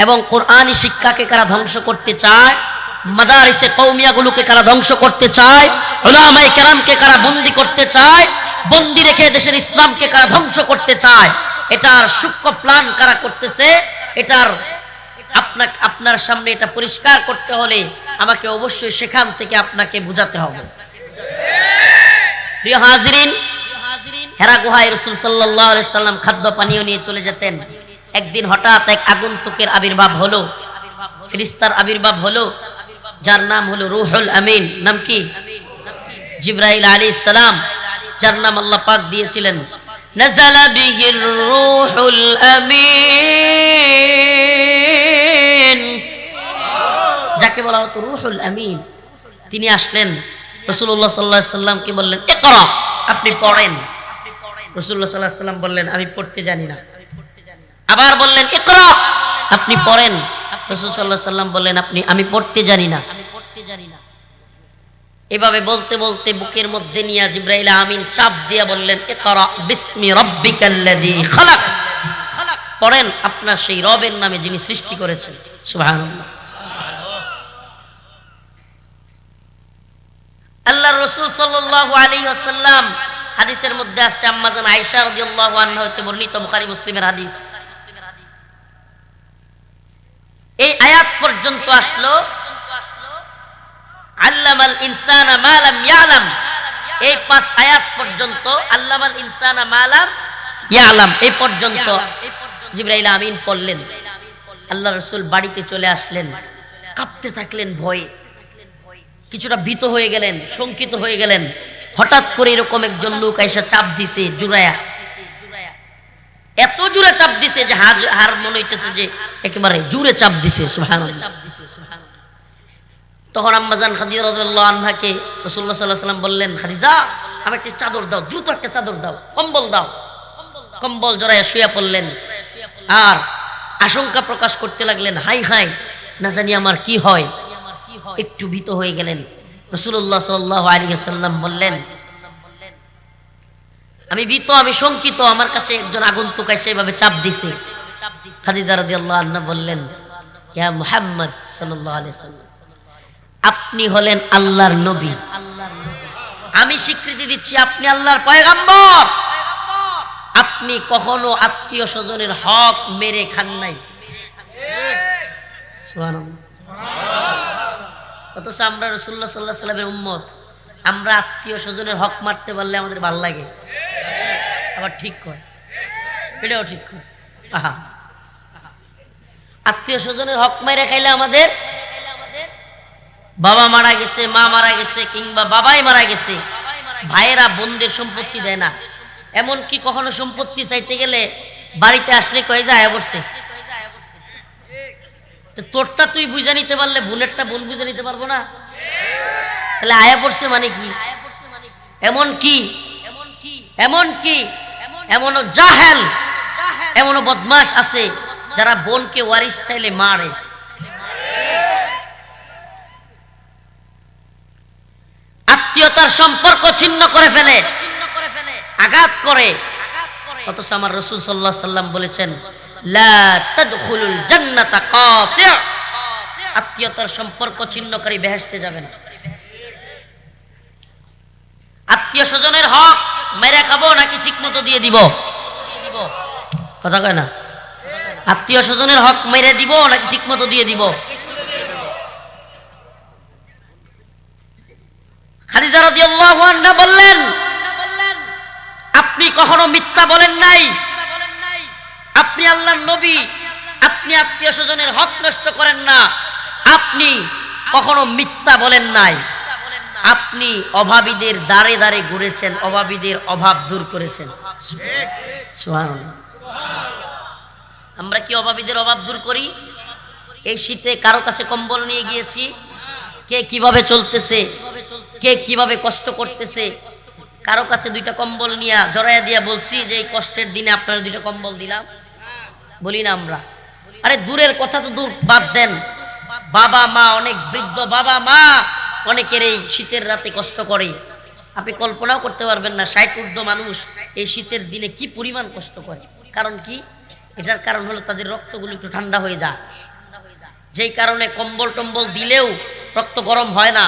এবং কোরআনী শিক্ষাকে কারা ধ্বংস করতে চায়, মাদারিসে কওমিয়াগুলোকে কারা ধ্বংস করতে চায়, উলামায়ে কেরামকে কারা বন্দী করতে চায়, বন্দী রেখে দেশের ইসলামকে কারা ধ্বংস করতে চায়, এটার সূক্ষ্ম প্ল্যান কারা করতেছে, এটার আপনার সামনে এটা পরিষ্কার করতে হলে আমাকে অবশ্যই সেখান থেকে আপনাকে বুঝাতে হবে। প্রিয় হাজিরিন, হেরা গুহায় রাসূল সাল্লাল্লাহু আলাইহি সাল্লাম খাদ্য পানীয় নিয়ে চলে যেতেন। একদিন হঠাৎ এক আগন্তুকের আবির্ভাব হলো, ফেরেশতার আবির্ভাব হলো, যার নাম হলো রূহুল আমিন। নাম কি? জিবরাইল আলাইহিস সালাম, যার নাম আল্লাহ পাক দিয়েছিলেন নাযালা বিহির রূহুল আমিন, যাকে বলা হতো রূহুল আমিন। তিনি আসলেন, রাসূলুল্লাহ সাল্লাল্লাহু আলাইহি সাল্লামকে বললেন ইকরা, আপনি পড়েন। রাসূলুল্লাহ সাল্লাল্লাহু আলাইহি সাল্লাম বললেন আমি পড়তে জানি না। আবার বললেন ইকরা, আপনি পড়েন। রাসূল সাল্লাল্লাহু আলাইহি সাল্লাম বললেন আমি পড়তে জানি না। এভাবে বলতে বলতে বুকের মধ্যে নিয়ে জিবরাইল আমিন চাপ দিয়ে বললেন ইকরা বিসমি রাব্বিকাল্লাযী খালাক, পড়েন আপনার সেই রবের নামে যিনি সৃষ্টি করেছেন। সুবহানাল্লাহ। আল্লাহর রাসূল সাল্লাল্লাহু আলাইহি ওয়াসাল্লাম, হাদিসের মধ্যে আসছে আম্মা জান আয়েশা রাদিয়াল্লাহু আনহা হতে বর্ণিত, বুখারী মুসলিমের হাদিস। এই আয়াত পর্যন্ত আসলো আল্লামাল ইনসানা মা লাম ইয়ালাম, এই 5 আয়াত পর্যন্ত আল্লামাল ইনসানা মা লাম ইয়ালাম এই পর্যন্ত জিবরাইল আমিন পড়লেন। আল্লাহর রাসূল বাড়িতে চলে আসলেন, কাঁপতে থাকলেন ভয়ে, কিছুটা ভীত হয়ে গেলেন, শঙ্কিত হয়ে গেলেন। হঠাৎ করে এরকম একজন লোক এসে চাপ দিছে জুরায়া, এত জোরে চাপ দিছে যে হার মনে হইতেছে যে একেবারে জোরে চাপ দিছে। সুবহানাল্লাহ। তখন আম্মা জান খাদিজা রাদিয়াল্লাহু আনহাকে রাসূলুল্লাহ সাল্লাল্লাহু আলাইহি ওয়াসাল্লাম বললেন খাদিজা আমাকে চাদর দাও, দ্রুত একটা চাদর দাও, কম্বল দাও। কম্বল জড়াইয়া শুয়ে পড়লেন আর আশঙ্কা প্রকাশ করতে লাগলেন, হাই হাই না জানি আমার কি হয়। একটু ভীত হয়ে গেলেন। রাসূলুল্লাহ সাল্লাল্লাহু আলাইহি ওয়াসাল্লাম বললেন আমি ভীত, আমি শঙ্কিত, আমার কাছে একজন আগন্তুক এসে এভাবে চাপ দিছে। খাদিজা রাদিয়াল্লাহু আনহা বললেন ইয়া মুহাম্মদ সাল্লাল্লাহু আলাইহি ওয়াসাল্লাম, আপনি হলেন আল্লাহর নবী, আমি স্বীকৃতি দিচ্ছি আপনি আল্লাহর পয়গম্বর। আপনি কখনো আত্মীয় স্বজনের হক মেরে খান নাই। সুবহানাল্লাহ। অথচ আমরা রাসূলুল্লাহ সাল্লাল্লাহু আলাইহি ওয়াসাল্লামের উম্মত, আমরা আত্মীয় স্বজনের হক মারতে পারলে আমাদের ভালো লাগে, আবার ঠিক কয়, এটাও ঠিক কয়। আহা, আত্মীয় স্বজনের হক মেরে খাইলে আমাদের বাবা মারা গেছে, মা মারা গেছে, কিংবা বাবাই মারা গেছে, ভাইয়েরা বোনদের সম্পত্তি দেয় না। এমন কি কখনো সম্পত্তি চাইতে গেলে বাড়িতে আসলে কয়ে যায় আয়া বসছে, তোরটা তুই বুঝে নিতে পারলে বোনেরটা বোন বুঝে নিতে পারবো না? তাহলে আয়া পড়ছে মানে কি? এমনও জাহেল, এমনও বদমাশ আছে যারা বোনকে ওয়ারিশ চাইলে মারে। আত্মীয়তার সম্পর্ক ছিন্ন করে ফেলে, আঘাত করে। অথচ আমার রাসূল সাল্লাল্লাহু আলাইহি ওয়াসাল্লাম বলেছেন লা তাদখুলুল জান্নাতা কাতি', আত্মীয়তার সম্পর্ক ছিন্নকারী বেহেশতে যাবে না। আত্মীয় স্বজনের হক মেরে খাবো নাকি ঠিকমতো দিয়ে দিব? কথা কয় না। আত্মীয় স্বজনের হক মেরে দিব নাকি ঠিকমতো দিয়ে দিব? খাদিজা রাদিয়াল্লাহু আনহা বললেন আপনি কখনো মিথ্যা বলেন নাই, আপনি আল্লাহর নবী, আপনি আত্মীয় স্বজনের হক নষ্ট করেন না, আপনি কখনো মিথ্যা বলেন নাই, আপনি অভাবীদের দ্বারে দ্বারে ঘুরেছেন, অভাবীদের অভাব দূর করেছেন। সুবহানাল্লাহ। আমরা কি অভাবীদের অভাব দূর করি? এই শীতে কারো কাছে কম্বল নিয়ে গিয়েছি, কে কিভাবে চলতেছে, কে কিভাবে কষ্ট করতেছে, কারো কাছে 2টা কম্বল নিয়ে জড়াইয়া দিয়া বলছি যে এই কষ্টের দিনে আপনারা 2টা কম্বল দিলাম? বলি না আমরা? আরে দূরের কথা তো দূর, বাদ দেন, বাবা মা, অনেক বৃদ্ধ বাবা মা অনেকের এই শীতের রাতে কষ্ট করে, আপনি কল্পনাও করতে পারবেন না। 60 ঊর্ধ্ব মানুষ এই শীতের দিনে কি পরিমাণ কষ্ট করে। কারণ কি? এটার কারণ হলো তাদের রক্তগুলো একটু ঠান্ডা হয়ে যায়, যেই কারণে কম্বল টম্বল দিলেও রক্ত গরম হয় না।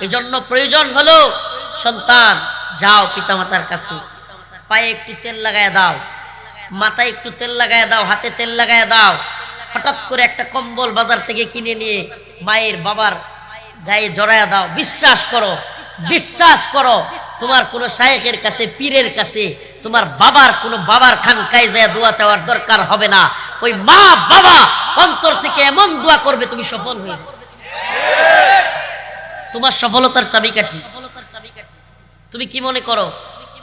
এজন্য প্রয়োজন হলো সন্তান যাও পিতামাতার কাছে, পায়ে একটু তেল লাগায় দাও, মাথায় একটু তেল লাগায় দাও, হাতে তেল লাগায় দাও। হঠাৎ করে একটা কম্বল বাজার থেকে কিনে নিয়ে মায়ের বাবার গায়ে জড়ায়া দাও। বিশ্বাস করো, বিশ্বাস করো, তোমার কোনো শায়েখের কাছে, পীরের কাছে, তোমার বাবার কোনো বাবার খানকায় যায় দোয়া চাওয়ার দরকার হবে না। ওই মা বাবা অন্তর থেকে এমন দোয়া করবে তুমি সফল হয়ে যাবে। তোমার সফলতার চাবিকাঠি। তুমি কি মনে করো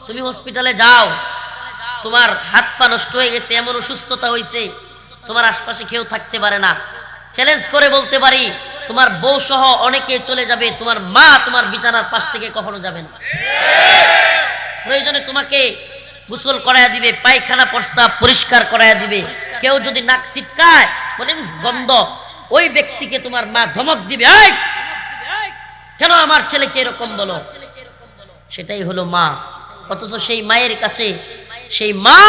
তুমি হসপিটালে যাও, তোমার হাত পা নষ্ট হয়ে গেছে, এমন অসুস্থতা হয়েছে, তোমার আশপাশে কেউ থাকতে পারে না, চ্যালেঞ্জ করে বলতে পারি তোমার বউ সহ অনেকে চলে যাবে, তোমার মা তোমার বিছানার পাশ থেকে কখনো যাবে না। প্রয়োজনে তোমাকে গোসল করায়া দিবে, পায়খানা প্রস্রাব পরিষ্কার করায়া দিবে। কেউ যদি নাক ছিটকায় বলে গন্ধ, ওই ব্যক্তিকে তোমার মা ধমক দিবে, এই কেন আমার ছেলেকে এরকম বলো। সেটাই হলো মা। অথচ সেই মায়ের কাছে, সেই মা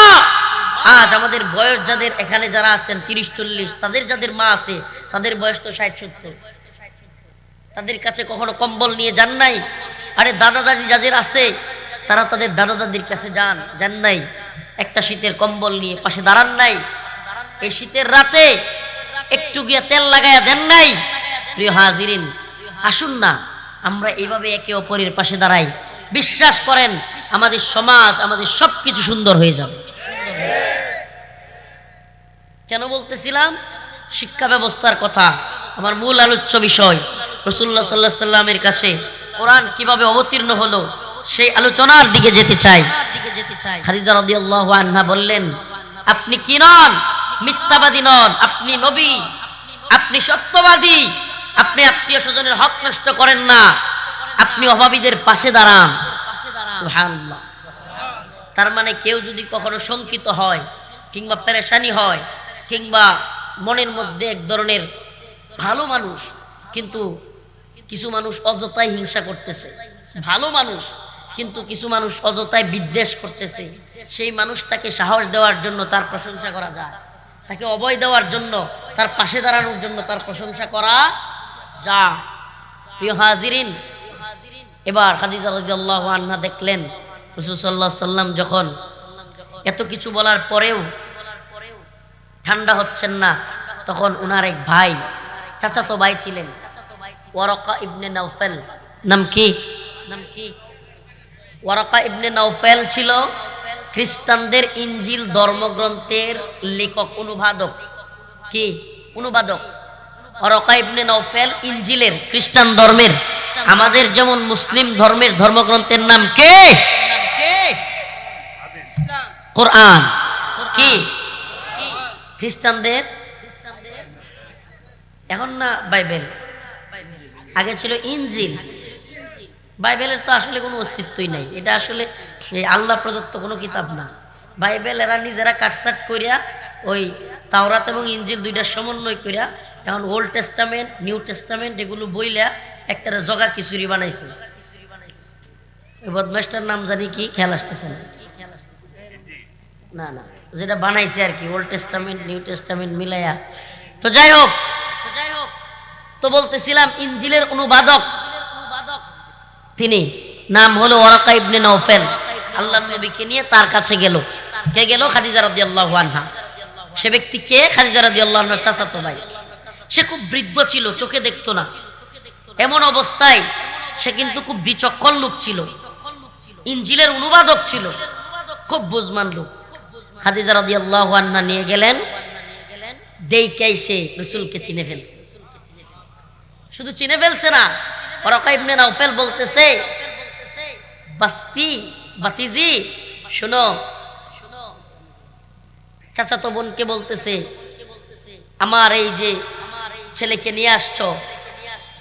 আজ আমাদের বয়স যাদের এখানে যারা আছেন 30-40, তাদের যাদের মা আছে তাদের বয়স তো 60-70, তাদের কাছে কখনো কম্বল নিয়ে যান নাই? আরে দাদা দাদি যাদের আছে তারা তাদের দাদা দাদির কাছে যান নাই? একটা শীতের কম্বল নিয়ে পাশে দাঁড়ান নাই? এই শীতের রাতে একটু গিয়ে তেল লাগায়া দেন নাই? প্রিয় হাজিরিন, আসুন না আমরা এইভাবে একে অপরের পাশে দাঁড়াই। বিশ্বাস করেন আমাদের সমাজ, আমাদের সবকিছু সুন্দর হয়ে যাবে। কেন বলতেছিলাম? শিক্ষা ব্যবস্থার কথা। আমার মূল আলোচ্য বিষয় রাসূলুল্লাহ সাল্লাল্লাহু আলাইহি ওয়াসাল্লামের কাছে কোরআন কিভাবে অবতীর্ণ হলো সেই আলোচনার দিকে যেতে চাই। খাদিজা রাদিয়াল্লাহু আনহা বললেন, আপনি কি নন? মিথ্যাবাদী নন, আপনি নবী, আপনি সত্যবাদী, আপনি আত্মীয় স্বজনের হক নষ্ট করেন না, আপনি অভাবীদের পাশে দাঁড়ান। সুবহানাল্লাহ। তার মানে কেউ যদি কখনো শঙ্কিত হয় কিংবা পেরেশানি হয় কিংবা মনের মধ্যে এক ধরনের ভালো মানুষ, কিন্তু কিছু মানুষ অযথাই হিংসা করতেছে, ভালো মানুষ কিন্তু কিছু মানুষ অযথাই বিদ্বেষ করতেছে, সেই মানুষটাকে সাহস দেওয়ার জন্য তার প্রশংসা করা যায়, তাকে অভয় দেওয়ার জন্য, তার পাশে দাঁড়ানোর জন্য তার প্রশংসা করা যায়। প্রিয় হাজিরিন, এবার খাদিজা রাদিয়াল্লাহু আনহা দেখলেন রাসূল সাল্লাল্লাহু আলাইহি ওয়াসাল্লাম যখন এত কিছু বলার পরেও ঠান্ডা হচ্ছেন না, তখন উনার এক ভাই, চাচাতো ভাই ছিলেন, ওয়ারাকা ইবনে নাওফেল। নাম কি? ওয়ারাকা ইবনে নাওফেল ছিল খ্রিস্টানদের ইনজিল ধর্মগ্রন্থের লেখক, অনুবাদক। কি অনুবাদক? ওয়ারাকা ইবনে নাওফেল ইনজিলের, খ্রিস্টান ধর্মের, আমাদের যেমন মুসলিম ধর্মের ধর্মগ্রন্থের নাম কি? কোরআন। কি খ্রিস্টানদের? এখন না বাইবেল, আগে ছিল ইনজিল। বাইবেলের তো আসলে কোনো অস্তিত্বই নাই, এটা আসলে আল্লাহ প্রদত্ত কোনো কিতাব না। বাইবেল এরা নিজেরা কাটসাট করিয়া ওই তাওরাত এবং ইনজিল দুইটার সমন্বয় করিয়া এখন ওল্ড টেস্টামেন্ট, নিউ টেস্টামেন্ট এগুলো বইলা একটা জগা খিচুড়ি বানাইছে। ওই বদমাসটার নাম জানি কি, খেয়াল আসতেছে না, না যেটা বানাইছে আর কি, ওল্ড টেস্টামেন্ট নিউ টেস্টামেন্ট মিলাইয়া। তো যাই হোক, তো বলতেছিলাম ইনজিলের অনুবাদক তিনি, নাম হলো ওয়ারাকা ইবনে নাওফেল। আল্লাহর নবীকে নিয়ে তার কাছে গেল। কে গেল? খাদিজা রাদিয়াল্লাহু আনহা। সে ব্যক্তি কে? খাদিজা রাদিয়াল্লাহু আনহার চাচাতো ভাই। সে খুব বৃদ্ধ ছিল, চোখে দেখতো না, এমন অবস্থায় সে কিন্তু খুব বিচক্ষণ লোক ছিল, ইনজিলের অনুবাদক ছিল, খুব বুঝমান লোক। খাদিজা রাদিয়াল্লাহু আনহা নিয়ে গেলেন, দেইকাই সে রাসূলকে চিনে ফেলছে। শুধু চিনে ফেলছে না, ওয়ারাকা ইবনে নাওফেল বলতেছে, বাস্তি বাতিজি শোনো, চাচাতো বোনকে বলতেছে, আমার এই যে ছেলেকে নিয়ে আসছো,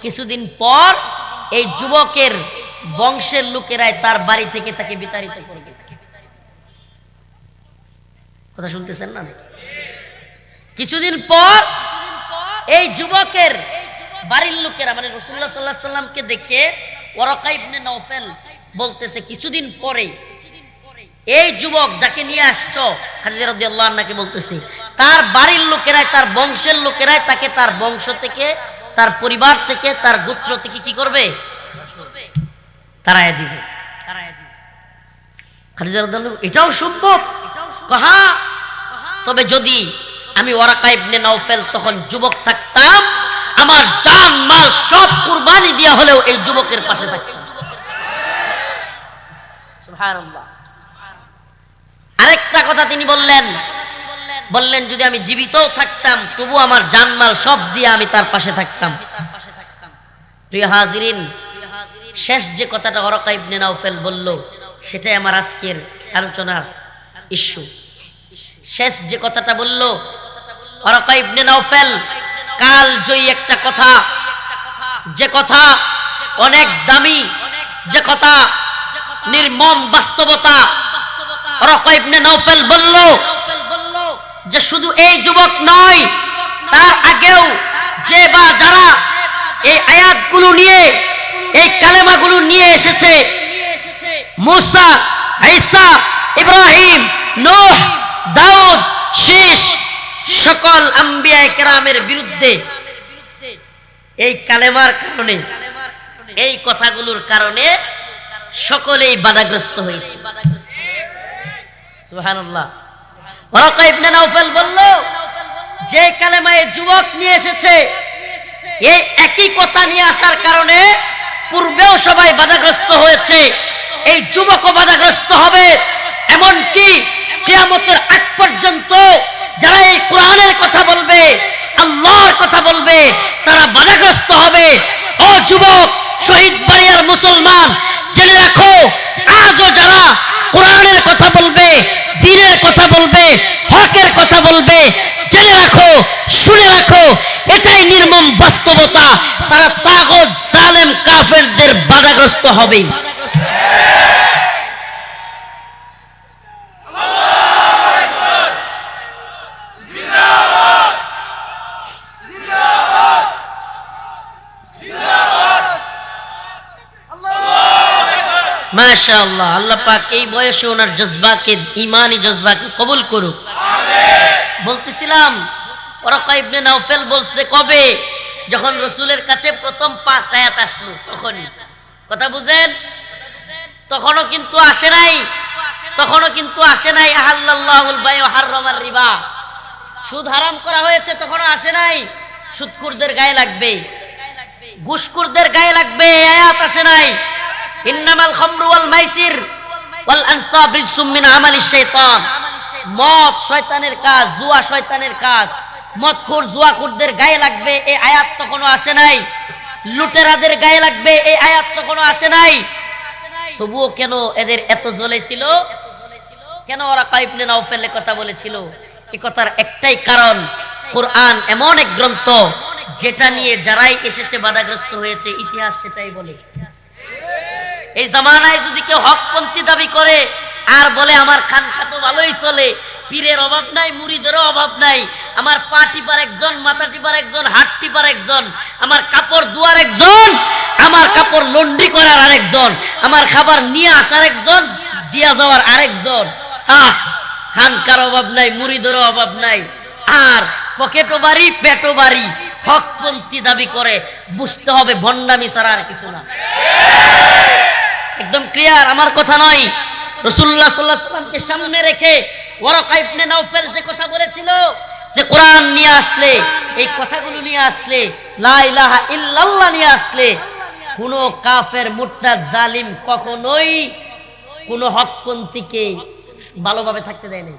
কিছুদিন পর এই যুবকের বংশের লোকেরাই তার বাড়ি থেকে তাকে বিতাড়িত করবে। কথা শুনতেছেন না? কিছুদিন পর এই যুবকের বাড়ির লোকেরা, মানে রাসূলুল্লাহ সাল্লাল্লাহু আলাইহি ওয়াসাল্লামকে দেখে ওয়ারাকা ইবনে নাওফেল বলতেছে, কিছুদিন পরে এই যুবক যাকে নিয়ে আসছো, খাদিজা রাদিয়াল্লাহু আনহাকে বলতেছি, তার বাড়ির লোকেরাই, তার বংশের লোকেরাই তাকে তার বংশ থেকে, তার পরিবার থেকে, তার গোত্র থেকে কি করবে? তারায় দিবে। খাদিজা রাদিয়াল্লাহু আনহা এটাও সম্ভব? কহা, তবে যদি আমি ওয়ারাকা ইবনে নাওফেল তখন যুবক থাকতাম, আমার জান মাল সব কুরবানি দিয়া হলেও এই যুবকের পাশে থাকতাম। সুবহানাল্লাহ। আরেকটা কথা তিনি বললেন যদি আমি জীবিতও থাকতাম তবু আমার জানমাল সব দিয়ে আমি তার পাশে থাকতাম। প্রিয় হাজিরিন, শেষ যে কথাটা ওয়ারাকা ইবনে নাওফেল বলল সেটাই আমার আজকের আলোচনার ইস্যু। শেষ যে কথাটা বলল ওয়ারাকা ইবনে নাওফেল, কাল জয়ী একটা কথা, যে কথা অনেক দামি, যে কথা নির্মম বাস্তবতা। ওয়ারাকা ইবনে নাওফেল বলল যে শুধু এই যুবক নয়, তার আগেও যে বা যারা এই আয়াতগুলো নিয়ে, এই কালেমাগুলো নিয়ে এসেছে, মুসা, ঈসা, ইব্রাহিম, নূহ, দাউদ, শীষ, সকল আম্বিয়ায়ে কেরামের বিরুদ্ধে এই কালেমার কারণে, এই কথাগুলোর কারণে সকলেই বাধাগ্রস্ত হয়েছে। সুবহানাল্লাহ। ওয়ারাকা ইবনে নাওফেল বলল যে কালেমায় যুবক নিয়ে এসেছে, এই একই কথা নিয়ে আসার কারণে পূর্বেও সবাই বাধাগ্রস্ত হয়েছে, এই যুবকও বাধাগ্রস্ত হবে। এমনকি কিয়ামতের আগ পর্যন্ত যারা এই কোরআনের কথা বলবে, আল্লাহর কথা বলবে, তারা বাধাগ্রস্ত হবে। ও যুবক, শহীদ বাড়িয়ার মুসলমান, জেনে রাখো, আজও যারা কোরআনের কথা বলবে, দ্বীনের কথা বলবে, হকের কথা বলবে, জেনে রাখো, শুনে রাখো, এটাই নির্মম বাস্তবতা, তারা তাগুত, জালেম, কাফেরদের বাধাগ্রস্ত হবে। মাশাআল্লাহ, আল্লাহ পাক এই বয়সে ওনার জজবাকে, ঈমানি জজবাকে কবুল করুক। বলতেছিলাম ওয়ারাকা ইবনে নাওফেল বলছে কবে? যখন রাসূলের কাছে প্রথম 5 আয়াত আসলো তখনই। কথা বুঝেন? তখনও কিন্তু আসে নাই আহাল্লাল্লাহুল বায় ওয়া হাররামার রিবা, সুদ হারাম করা হয়েছে, তখনও আসে নাই সুদখোরদের গায়ে লাগবে, ঘুষখোরদের গায়ে লাগবে, এই আয়াত আসে নাই। ইন্নামাল খামরু ওয়াল মাইসির ওয়াল আনসাব রিজসুম মিন আমালিশ শাইতান, মদ শয়তানের কাজ, জুয়া শয়তানের কাজ, মদখোর জুয়াখোরদের গায়ে লাগবে, এই আয়াত তখনও আসে নাই। লুটেরাদের গায়ে লাগবে, এই আয়াত তখনও আসে নাই। তবুও কেন এদের এত জ্বলেছিল? কেন ওয়ারাকা ইবনে নাওফেল কথা বলেছিল? এই কথার একটাই কারণ, কোরআন এমন এক গ্রন্থ যেটা নিয়ে যারাই এসেছে বাধাগ্রস্ত হয়েছে, ইতিহাস সেটাই বলে। এই জামানায় যদি কেউ হকপন্থী দাবি করে আর বলে আমার খানকা তো ভালোই চলে, পীরের অভাব নাই, মুরিদেরও অভাব নাই, আমার পা টিপার একজন, মাথা টিপার একজন, হাত টিপার একজন, আমার কাপড় ধোয়ার একজন, আমার কাপড় লন্ড্রি করার আরেকজন, আমার খাবার নিয়ে আসার একজন, দিয়া যাওয়ার আরেকজন, খানকার অভাব নাই, মুরিদেরও অভাব নাই, আর পকেটও বাড়ি, পেটও বাড়ি, হকপন্থী দাবি করে, বুঝতে হবে ভণ্ডামি ছাড়া আর কিছু না। একদম ক্লিয়ার, আমার কথা নয়। রাসূলুল্লাহ সাল্লাল্লাহু আলাইহি ওয়াসাল্লামকে সামনে রেখে ওয়ারাকা ইবনে নাওফেল যে কথা বলেছিল যে কোরআন নিয়ে আসলে, এই কথাগুলো নিয়ে আসলে, লা ইলাহা ইল্লাল্লাহ নিয়ে আসলে, কোন কাফের, মুরতাদ, জালিম কখনোই কোন হকপন্থীকে ভালোভাবে থাকতে দেয় নাই,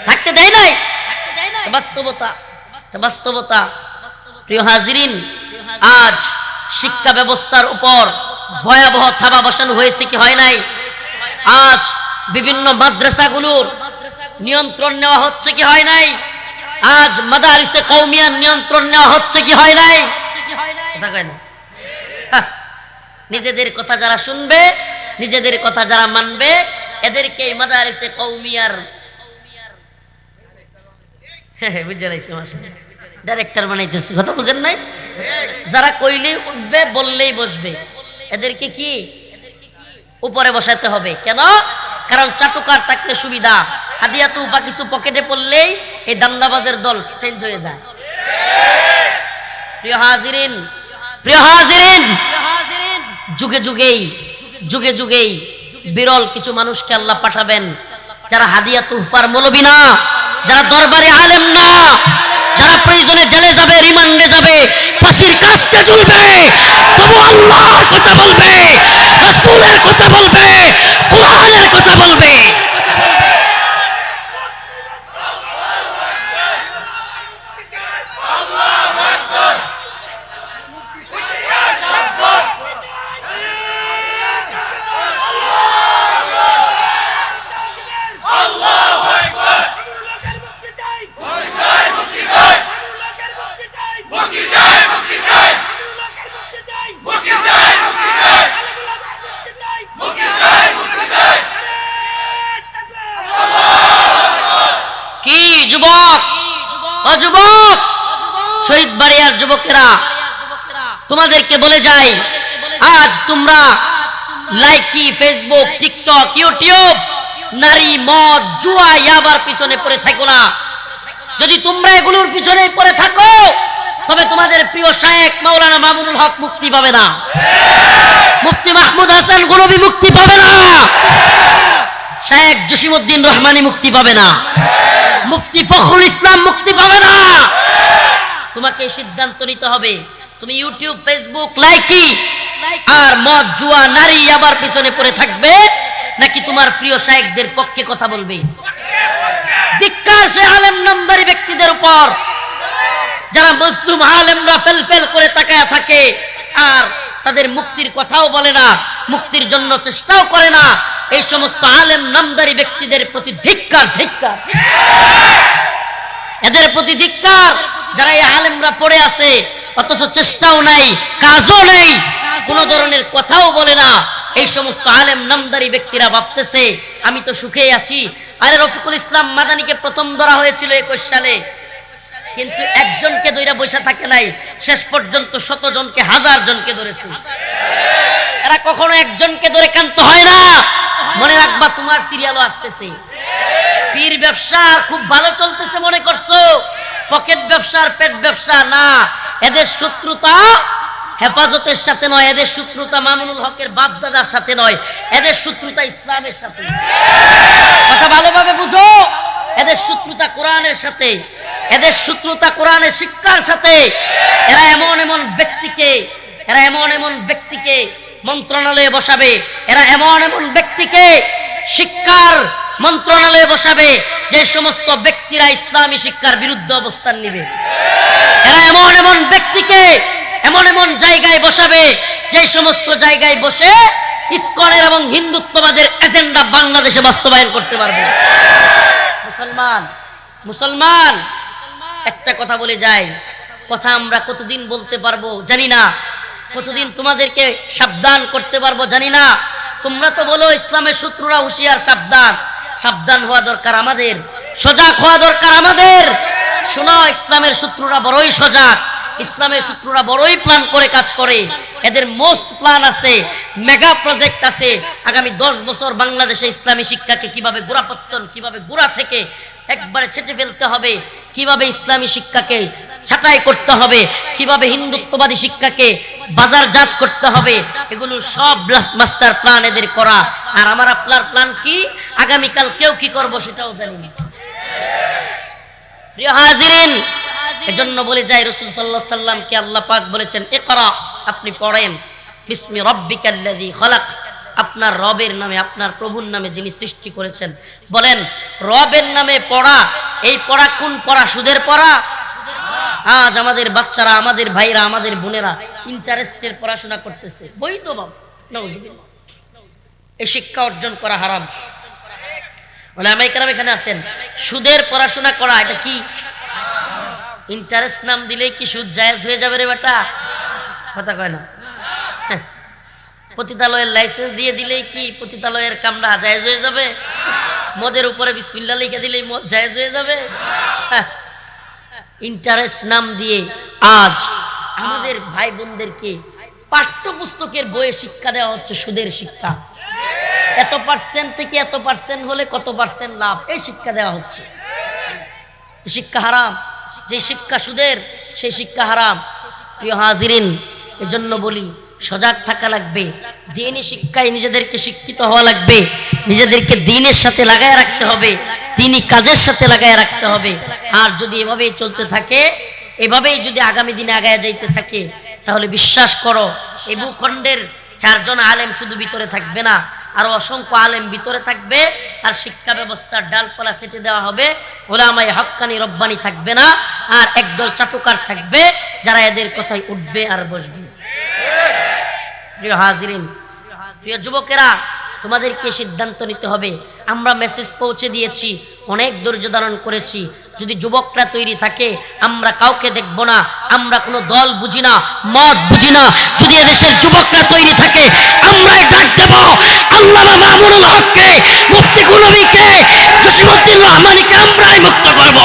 থাকতে দেয় নাই। বাস্তবতা। প্রিয় হাজিরিন, আজ শিক্ষা ব্যবস্থার উপর ভয়াবহ থাবা বসানো হয়েছে কি হয় নাই? আজ বিভিন্ন মাদ্রাসাগুলোর নিয়ন্ত্রণ নেওয়া হচ্ছে কি হয় নাই? আজ মাদারিসে কওমিয়ার নিয়ন্ত্রণ নেওয়া হচ্ছে কি হয় নাই? নিজেদের কথা যারা শুনবে, নিজেদের কথা যারা মানবে, এদেরকে মাদারিসে কওমিয়ার বুঝে লাইছে মাশাআল্লাহ, ডাইরেক্টর বানাইতেছে। কথা বুঝেন নাই? যারা কইলেই উঠবে, বললেই বসবে, এদেরকে কি উপরে বসাতে হবে? কেন? কারণ চাটুকার থাকলে সুবিধা, হাদিয়া তুফা কিছু পকেটে পড়লেই এই দান্দাবাজের দল চেঞ্জ হয়ে যায়। প্রিয় হাজিরিন, যুগে যুগেই বিরল কিছু মানুষকে আল্লাহ পাঠাবেন যারা হাদিয়া তুফার মৌলবী না, যারা দরবারে আলেম না, যারা প্রয়োজনে জেলে যাবে, রিমান্ডে যাবে, ফাঁসির কাস্তে ঝুলবে, তবু আল্লাহর কথা বলবে, রাসূলের কথা বলবে, কোরআনের কথা বলবে। যুবক, শহীদ বাড়িয়ার যুবকেরা, তোমাদেরকে বলে যাই, আজ তোমরা লাইকি, ফেসবুক, টিকটক, ইউটিউব, নারী, মদ, জুয়া, ইয়াবার পিছনে পড়ে থাকো না। যদি তোমরা এগুলোর পিছনে পড়ে থাকো তবে তোমাদের প্রিয় শায়েখ মাওলানা মামুনুল হক মুক্তি পাবে না, মুফতি মাহমুদ হাসান গলবি মুক্তি পাবে না, শায়েখ জসিমউদ্দিন রহমানী মুক্তি পাবে না, মুফতি ফখরুল ইসলাম মুক্তি পাবে না। তোমাকে সিদ্ধান্ত নিতে হবে, তুমি ইউটিউব, ফেসবুক, লাইকি আর মদ, জুয়া, নারী, আবার পিছনে পড়ে থাকবে, নাকি তোমার প্রিয় শায়েখদের পক্ষে কথা বলবে। ধিক্কার সে আলেম নামদারি ব্যক্তিদের উপর যারা মজলুম আলেমরা ফেল করে তাকায়া থাকে আর তাদের মুক্তির কথাও বলে না, মুক্তির জন্য চেষ্টাও করে না। এই সমস্ত আলেম নামদারি ব্যক্তিদের প্রতি ধিক্কার, এদের প্রতি ধিক্কার। যারা এই আলেমরা পড়ে আছে অথচ চেষ্টাও নাই, কাজও নাই, কোন ধরনের কথাও বলে না, এই সমস্ত আলেম নামদারি ব্যক্তিরা ভাবতেছে আমি তো সুখেই আছি। আরে রফিকুল ইসলাম মাদানীকে প্রথম ধরা হয়েছিল 21 সালে, কিন্তু একজনকে ধইরা বসে থাকে নাই, শেষ পর্যন্ত 100 জনকে, 1000 জনকে ধরেছে। এরা কখনো একজনকে ধরে কান্ত হয় না। মনে রাখবা, তোমার সিরিয়ালও আসতেছে। পীর ব্যবসা খুব ভালো চলতেছে মনে করছো, পকেট ব্যবসার পেট ব্যবসা না। এদের শত্রুতা হেফাজতের সাথে নয়, এদের শত্রুতা মামুনুল হকের বাপ দাদার সাথে নয়, এদের শত্রুতা ইসলামের সাথে। কথা ভালোভাবে বুঝো, এদের শত্রুতা কোরআনের সাথে, এদের শত্রুতা কোরআনের শিক্ষার সাথে। এরা এমন এমন ব্যক্তিকে মন্ত্রণালয়ে বসাবে, এরা এমন ব্যক্তিকে শিক্ষার মন্ত্রণালয়ে বসাবে যে সমস্ত ব্যক্তিরা ইসলামী শিক্ষার বিরুদ্ধে অবস্থান নেবে। এরা এমন ব্যক্তিকে এমন জায়গায় বসাবে যে সমস্ত জায়গায় বসে ইসকনের এবং হিন্দুত্ববাদের এজেন্ডা বাংলাদেশে বাস্তবায়ন করতে পারবে। মুসলমান একটা কথা বলে যাই, কথা আমরা কতদিন বলতে পারবো জানি না, কতদিন তোমাদেরকে সাবধান করতে পারবো জানি না। তোমরা তো বলো ইসলামের শত্রুরা হুঁশিয়ার, সাবধান হওয়া দরকার আমাদের, সজাগ হওয়া দরকার আমাদের। শোনো, ইসলামের শত্রুরা বড়ই সজাগ, ইসলামের শত্রুরা বড়ই প্ল্যান করে কাজ করে। এদের মোস্ট প্ল্যান আছে, মেগা প্রজেক্ট আছে। আগামী 10 বছর বাংলাদেশে ইসলামী শিক্ষাকে কিভাবে গোড়াপত্তন, কিভাবে গোড়া থেকে একবারে ছেটে ফেলতে হবে, কিভাবে ইসলামী শিক্ষাকে ছাঁটাই করতে হবে, কিভাবে হিন্দুত্ববাদী শিক্ষাকে বাজারজাত করতে হবে, এগুলো সব মাস্টার প্ল্যান এদের করা। আর আমার আপনার প্ল্যান কি, আগামীকাল কেউ কি করব সেটাও জানি না। প্রিয় হাজিরিন, এজন্য বলে যাই, রাসূল সাল্লাল্লাহু আলাইহি সাল্লামকে আল্লাহ পাক বলেছেন ইকরা, আপনি পড়েন, বিসমি রাব্বিকাল্লাযী খালাক, আপনার রবের নামে, আপনার প্রভুর নামে যিনি সৃষ্টি করেছেন। বলেন, রবের নামে পড়া, এই পড়া কোন পড়া? সুদের পড়া। আজ আমাদের বাচ্চারা, আমাদের ভাইরা, আমাদের বোনেরা ইন্টারেস্টের পড়াশোনা করতেছে, বৈধ বাবা, নাউজুবিল্লাহ। এই শিক্ষা অর্জন করা হারাম। ওলামায়ে কেরাম এখানে আছেন, সুদের পড়াশোনা করা এটা কি? ইন্টারেস্ট নাম দিলেই কি সুদ জায়েজ হয়ে যাবে রে বেটা? কথা কয় না। পতিতালয়ের লাইসেন্স দিয়ে দিলেই কি পতিতালয়ের কামরা জায়েজ হয়ে যাবে? মদের উপরে বিসমিল্লাহ লিখে দিলেই মদ জায়েজ হয়ে যাবে? ইন্টারেস্ট নাম দিয়ে আজ আমাদের ভাই বোনদেরকে পাঠ্যপুস্তকের বইয়ে শিক্ষা দেওয়া হচ্ছে সুদের শিক্ষা। এত পার্সেন্ট থেকে এত পার্সেন্ট হলে কত পার্সেন্ট লাভ, এই শিক্ষা দেওয়া হচ্ছে। শিক্ষা হারাম, যে শিক্ষা সুদের সেই শিক্ষা হারাম। প্রিয় হাজিরিন, এজন্য বলি সজাগ থাকা লাগবে, দ্বীনি শিক্ষায় নিজেদেরকে শিক্ষিত হওয়া লাগবে, নিজেদেরকে দ্বীনের সাথে লাগায় রাখতে হবে, দ্বীনি কাজের সাথে লাগায় রাখতে হবে। আর যদি এভাবেই চলতে থাকে, এভাবেই যদি আগামী দিনে আগায় যাইতে থাকে, তাহলে বিশ্বাস করো এই ভূখণ্ডের 4 জন আলেম শুধু ভিতরে থাকবে না, আরো অসংখ্য আলেম ভিতরে থাকবে। আর শিক্ষা ব্যবস্থার ডালপালা সেটে দেওয়া হবে, ওলামায়ে হক্কানি রব্বানি থাকবে না, আর একদল চাটুকার থাকবে যারা এদের কথাই উঠবে আর বসবে। প্রিয় হাজিরিন, প্রিয় যুবকেরা, তোমাদেরকে সিদ্ধান্ত নিতে হবে। আমরা মেসেজ পৌঁছে দিয়েছি, অনেক ধৈর্য ধারণ করেছি। যদি যুবকরা তৈরি থাকে, আমরা কাউকে দেখব না, আমরা কোনো দল বুঝি না, মত বুঝি না। যদি এদেশের যুবকরা তৈরি থাকে, আমরা ডাক দেব আল্লামা মামুনুল হককে, মুফতি কুলবীকে, জসিমউদ্দিন রহমানীকে আমরাই মুক্ত করব,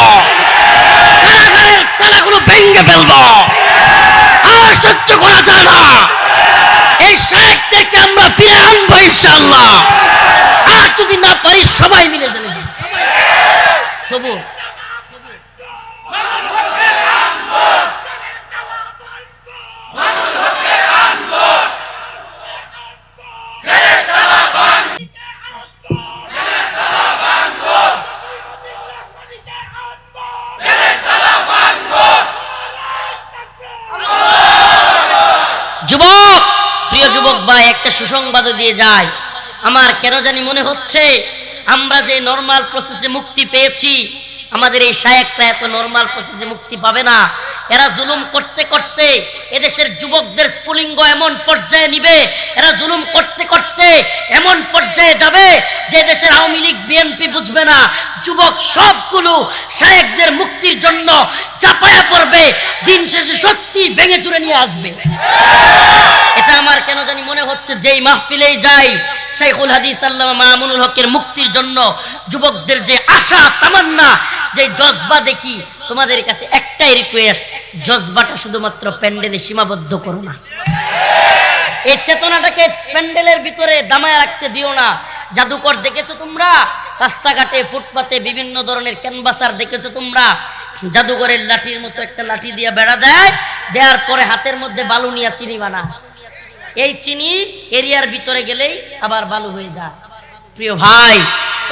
কারাগারের তালাগুলো ভেঙে ফেলব। আর সহ্য করা যায় না, এই শায়েখদেরকে আমরা ফিরে আনবো ইনশাআল্লাহ। আর যদি না পারি সবাই মিলে চলে যাবে। তবু যুবক, প্রিয় যুবক ভাই, একটা সুসংবাদ দিয়ে যায়। আমার কেন জানি মনে হচ্ছে আমরা যে নরমাল প্রসেসে মুক্তি পেয়েছি, আমাদের এই শায়েখরা এত নরমাল প্রসেসে মুক্তি পাবে না। এরা জুলুম করতে করতে এদেশের যুবকদের স্ফুলিঙ্গ এমন পর্যায়ে নিবে, এরা জুলুম করতে করতে এমন পর্যায়ে যাবে যে দেশের আওয়ামী লীগ বিএনপি বুঝবে না, যুবক সবগুলো শায়েখদের মুক্তির জন্য চাপায়া পড়বে, দিন শেষে সত্যি ভেঙে চুরে নিয়ে আসবে। এটা আমার কেন জানি মনে হচ্ছে যেই মাহফিলেই যাই, শাইখুল হাদিস আল্লামা মামুনুল হকের মুক্তির জন্য যুবকদের যে আশা তামান্না, যে জজবা দেখি, তোমাদের কাছে একটাই রিকোয়েস্ট, জজবাটা শুধুমাত্র প্যান্ডেলে সীমাবদ্ধ করো না। এই চেতনাটাকে প্যান্ডেলের ভিতরে দামায় রাখতে দিও না। জাদুকর দেখেছো তোমরা? রাস্তাঘাটে ফুটপাতে বিভিন্ন ধরনের ক্যানভাসার দেখেছো তোমরা? জাদুঘরের লাঠির মতো একটা লাঠি দিয়ে বেড়া দেয়, দেওয়ার পরে হাতের মধ্যে বালু নিয়ে চিনি বানায়। এই চিনি এরিয়ার ভিতরে গেলেই আবার বালু হয়ে যায়। প্রিয় ভাই,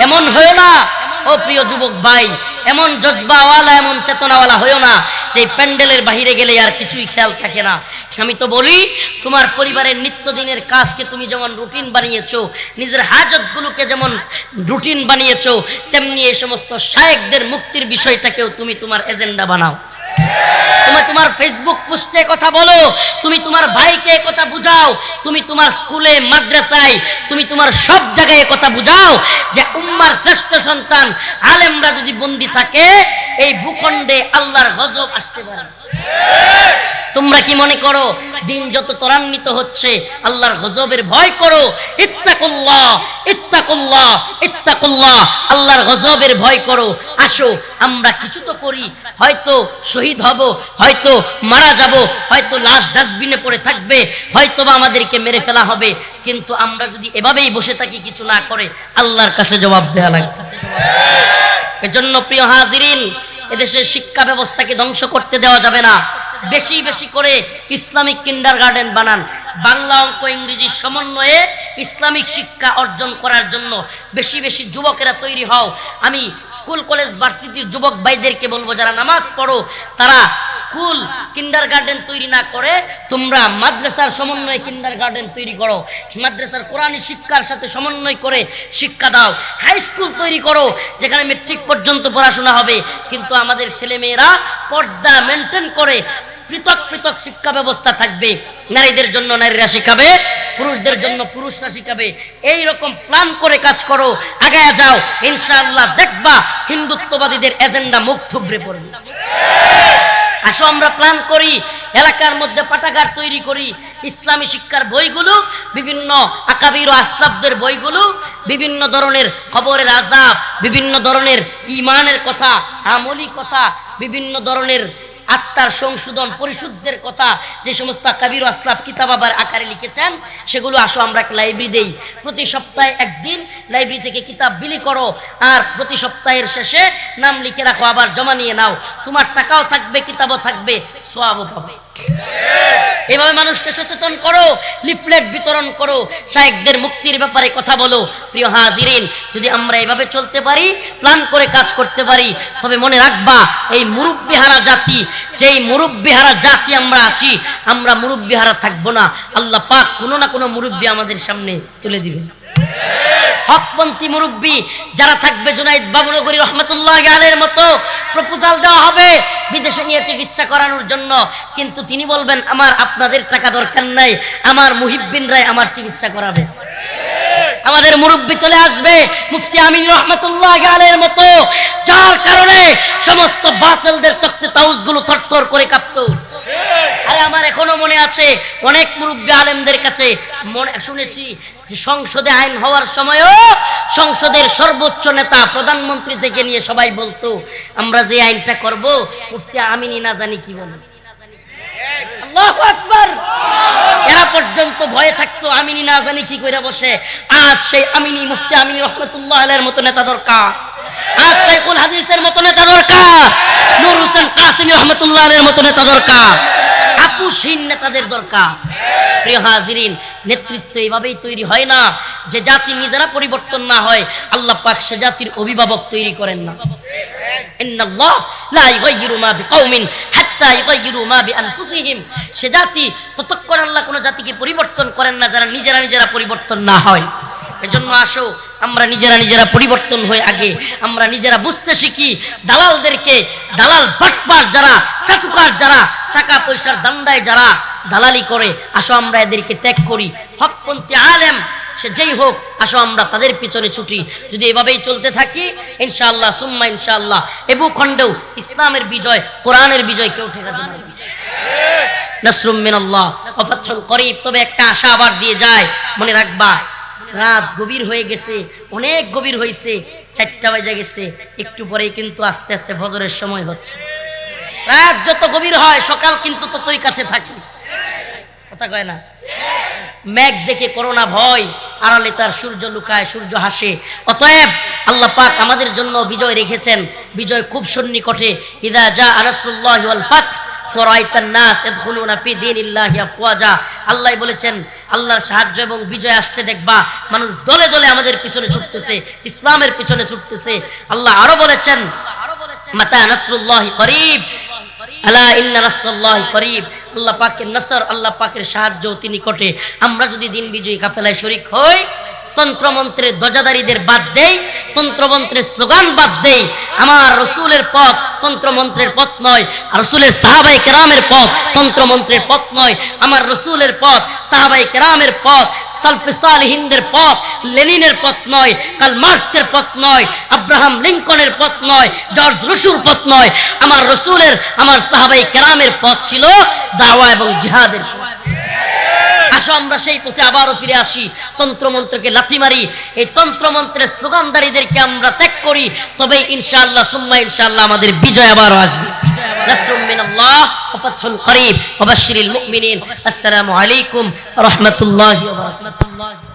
এমন হয়েও না। ও প্রিয় যুবক ভাই, এমন জজবাওয়ালা, এমন চেতনাওয়ালা হয়েও না যে প্যান্ডেলের বাহিরে গেলে আর কিছুই খেয়াল থাকে না। আমি তো বলি, তোমার পরিবারের নিত্যদিনের কাজকে তুমি যেমন রুটিন বানিয়েছো, নিজের হাজতগুলোকে যেমন রুটিন বানিয়েছো, তেমনি এই সমস্ত শায়েখদের মুক্তির বিষয়টাকেও তুমি তোমার এজেন্ডা বানাও। তুমি তোমার ফেসবুক পোস্টে কথা বলো, তুমি তোমার ভাইকে কথা বুঝাও, তুমি তোমার স্কুলে মাদ্রাসায়, তুমি তোমার সব জায়গায় কথা বুঝাও যে উম্মার শ্রেষ্ঠ সন্তান আলেমরা যদি বন্দী থাকে, এই ভূখণ্ডে আল্লাহর গজব আসতে পারে। তোমরা কি মনে করো দিন যত ত্বরান্বিত হচ্ছে আল্লাহর গজবের ভয় করো? ইত্তাকুল্লাহ, ইত্তাকুল্লাহ, ইত্তাকুল্লাহ, আল্লাহর গজবের ভয় করো। আসো আমরা কিছু তো করি, হয়তো শহীদ হব, হয়তো মারা যাব, হয়তো লাশ ডাস্টবিনে পড়ে থাকবে, হয়তো বা আমাদেরকে মেরে ফেলা হবে, কিন্তু আমরা যদি এভাবেই বসে থাকি কিছু না করে, আল্লাহর কাছে জবাব দেওয়া লাগবে। এজন্য প্রিয় হাজিরিন, এদেশের শিক্ষা ব্যবস্থাকে ধ্বংস করতে দেওয়া যাবে না। বেশি বেশি করে ইসলামিক কিন্ডারগার্টেন বানান। বাংলা, অঙ্ক, ইংরেজির সমন্বয়ে ইসলামিক শিক্ষা অর্জন করার জন্য বেশি বেশি যুবকেরা তৈরি হও। আমি স্কুল, কলেজ, ভার্সিটির যুবক ভাইদেরকে বলবো, যারা নামাজ পড়ো তারা স্কুল কিন্ডারগার্টেন তৈরি না করে তোমরা মাদ্রাসার সমন্বয়ে কিন্ডারগার্টেন তৈরি করো। মাদ্রাসার কোরআনী শিক্ষার সাথে সমন্বয় করে শিক্ষা দাও। হাই স্কুল তৈরি করো যেখানে মেট্রিক পর্যন্ত পড়াশোনা হবে, কিন্তু আমাদের ছেলেমেয়েরা পর্দা মেনটেন করে পৃথক পৃথক শিক্ষা ব্যবস্থা থাকবে। নারীদের জন্য নারীরা শিখাবে, পুরুষদের জন্য পুরুষরা শিখাবে। এই রকম প্ল্যান করে কাজ করো, আগায়া যাও, ইনশাআল্লাহ দেখবা হিন্দুত্ববাদীদের এজেন্ডা মুখ থুবড়ে পড়বে। আসো আমরা প্ল্যান করি, এলাকার মধ্যে পাঠাগার তৈরি করি, ইসলামী শিক্ষার বইগুলো, বিভিন্ন আকাবির ও আসলাফদের বইগুলো, বিভিন্ন ধরনের খবরের আযাব, বিভিন্ন ধরনের ঈমানের কথা, আমলি কথা, বিভিন্ন ধরনের আত্মার সংশোধন পরিশুদ্ধের কথা যে সমস্ত কাবির আসলাফ কিতাব আবার আকারে লিখেছেন, সেগুলো আসো আমরা একটা লাইব্রেরি দেই। প্রতি সপ্তাহে একদিন লাইব্রেরি থেকে কিতাব বিলি করো, আর প্রতি সপ্তাহের শেষে নাম লিখে রাখো, আবার জমা নিয়ে নাও। তোমার টাকাও থাকবে, কিতাবও থাকবে, সওয়াবও পাবে। এভাবে মানুষকে সচেতন করো, লিফলেট বিতরণ করো, শায়েখদের মুক্তির ব্যাপারে কথা বলো। প্রিয় হাজিরিন, যদি আমরা এভাবে চলতে পারি, প্ল্যান করে কাজ করতে পারি, তবে মনে রাখবা এই মুরব্বিহারা জাতি, যেই মুরব্বিহারা জাতি আমরা আছি, আমরা মুরব্বিহারা থাকবো না। আল্লাহ পাক কোনো না কোনো মুরব্বি আমাদের সামনে তুলে দিবেন। হকপন্থী মুরব্বী যারা থাকবে, জুনাইদ বাবুনগরী রহমতুল্লাহ আলাইহির মতো প্রপোজাল দেওয়া হবে বিদেশে নিয়ে চিকিৎসা করানোর জন্য, কিন্তু তিনি বলবেন আমার আপনাদের টাকা দরকার নাই, আমার মুহিব্বিনরাই আমার চিকিৎসা করাবে। আমাদের মুরব্বী চলে আসবে মুফতি আমিন রহমতুল্লাহ আলাইহির মতো, যার কারণে সমস্ত বাতিলদের তখতে তাউজগুলো থরথর করে কাঁপতো। আরে আমার এখনো মনে আছে, অনেক মুরব্বী আলেমদের কাছে শুনেছি যে সংসদে আইন হওয়ার সময়ও সংসদের সর্বোচ্চ নেতা প্রধানমন্ত্রী থেকে নিয়ে সবাই বলতো আমরা যে আইনটা করব মুফতি আমিনই না জানি কি বলে। আল্লাহু আকবার। এরা পর্যন্ত ভয়ে থাকতো আমিনই না জানি কি কইরা বসে। আজ সেই আমিনী মুফতি আমিন রহমতুল্লাহ আলাইহির মতো নেতা দরকার, আজ শাইখুল হাদিসের মতো নেতা দরকার, নূর হোসেন কাসেমী রহমতুল্লাহ আলাইহির মতো নেতা দরকার, আপুসহীন নেতাদের দরকার। প্রিয় হাজিরিন, নেতৃত্ব এইভাবেই তৈরি হয় না যে জাতি নিজেরা পরিবর্তন না হয়, আল্লাহ পাক সে জাতির অভিভাবক তৈরি করেন না। ইন্নাল্লাহ লা ইউগাইয়িরু মা বিকাউমিন হাত্তা ইউগাইয়িরু মা বিআনফুসিহিম। সে জাতি ততক্ষণ আল্লাহ কোন জাতিকে পরিবর্তন করেন না যারা নিজেরা পরিবর্তন না হয়। এজন্য আসো আমরা নিজেরা পরিবর্তন হয়ে আগে আমরা নিজেরা বুঝতে শিখি। দালালদেরকে, দালাল বাটপার যারা, চাটুকার যারা, টাকা পয়সার দান্দায় যারা দালালি করে, আসো আমরা এদেরকে ত্যাগ করি। হকপন্থী আলেম সে যেই হোক, আসো আমরা তাদের পিছনে ছুটি। যদি এভাবেই চলতে থাকি, ইনশাআল্লাহ সুম্মা ইনশাআল্লাহ এ ভূখণ্ডেও ইসলামের বিজয়, কোরআনের বিজয় কেউ ঠেকাতে পারবে না। নাসরুম মিনাল্লাহ ওয়া ফাতহুন করিব। তবে একটা আশা আবার দিয়ে যায়, মনে রাখবা রাত গভীর হয়ে গেছে, অনেক গভীর হয়েছে, 4টা বাজে গেছে, একটু পরেই কিন্তু আস্তে আস্তে ফজরের সময় হচ্ছে। রাত যত গভীর হয় সকাল কিন্তু ততই কাছে থাকে, কথা কয় না? মেঘ দেখে করোনা ভয়, আড়ালে তার সূর্য লুকায়, সূর্য হাসে। অতএব আল্লাহ পাক আমাদের জন্য বিজয় রেখেছেন, বিজয় খুব সন্নিকটে। ইযা জাআ নাসরুল্লাহি ওয়াল ফাত ওয়ারাআইতান নাস ইয়াদখুলুনা ফি দীনিল্লাহি আফওয়াজা। আল্লাহ বলেছেন আল্লাহর সাহায্য এবং বিজয় আসতে দেখবা মানুষ দলে দলে আমাদের পিছনে ছুটতেছে, ইসলামের পিছনে ছুটতেছে। আল্লাহ আরো বলেছেন মাতা নাসরুল্লাহি করিব, আলা ইন্না নাসরুল্লাহি করিব। আল্লাহ পাকের নসর, আল্লাহ পাকের সাহায্য অতি নিকটে। আমরা যদি দিন বিজয়ী কাফেলায় শরীক হই, তন্ত্রমন্ত্রের ধ্বজাধারীদের বাদ দেই, তন্ত্রমন্ত্রের স্লোগান বাদ দেই, আমার রসুলের পথ তন্ত্রমন্ত্রের পথ নয়, রসুলের সাহাবায়ে কেরামের পথ তন্ত্রমন্ত্রের পথ নয়, আমার রসুলের পথ সাহাবায়ে কেরামের পথ, সালফে সালেহিনদের পথ, লেনিনের পথ নয়, কার্ল মার্কসের পথ নয়, আব্রাহাম লিঙ্কনের পথ নয়, জর্জ রুশোর পথ নয়। আমার রসুলের, আমার সাহাবায়ে কেরামের পথ ছিল দাওয়া এবং জিহাদের পথ। আসো আমরা সেই পথে আবারও ফিরে আসি, তন্ত্রমন্ত্রকে লাথি মারি, এই তন্ত্রমন্ত্রের স্লোগানদারীদেরকে আমরা ত্যাগ করি, তবে ইনশাআল্লাহ সুম্মা ইনশাআল্লাহ আমাদের বিজয় আবারও আসবে। নাসরুম মিনাল্লাহ ওয়া ফাতহুন করিব ওয়া বাশশিরিল মুমিনিন। আসসালামু আলাইকুম ওয়া রাহমাতুল্লাহি ওয়া বারাকাতুহু।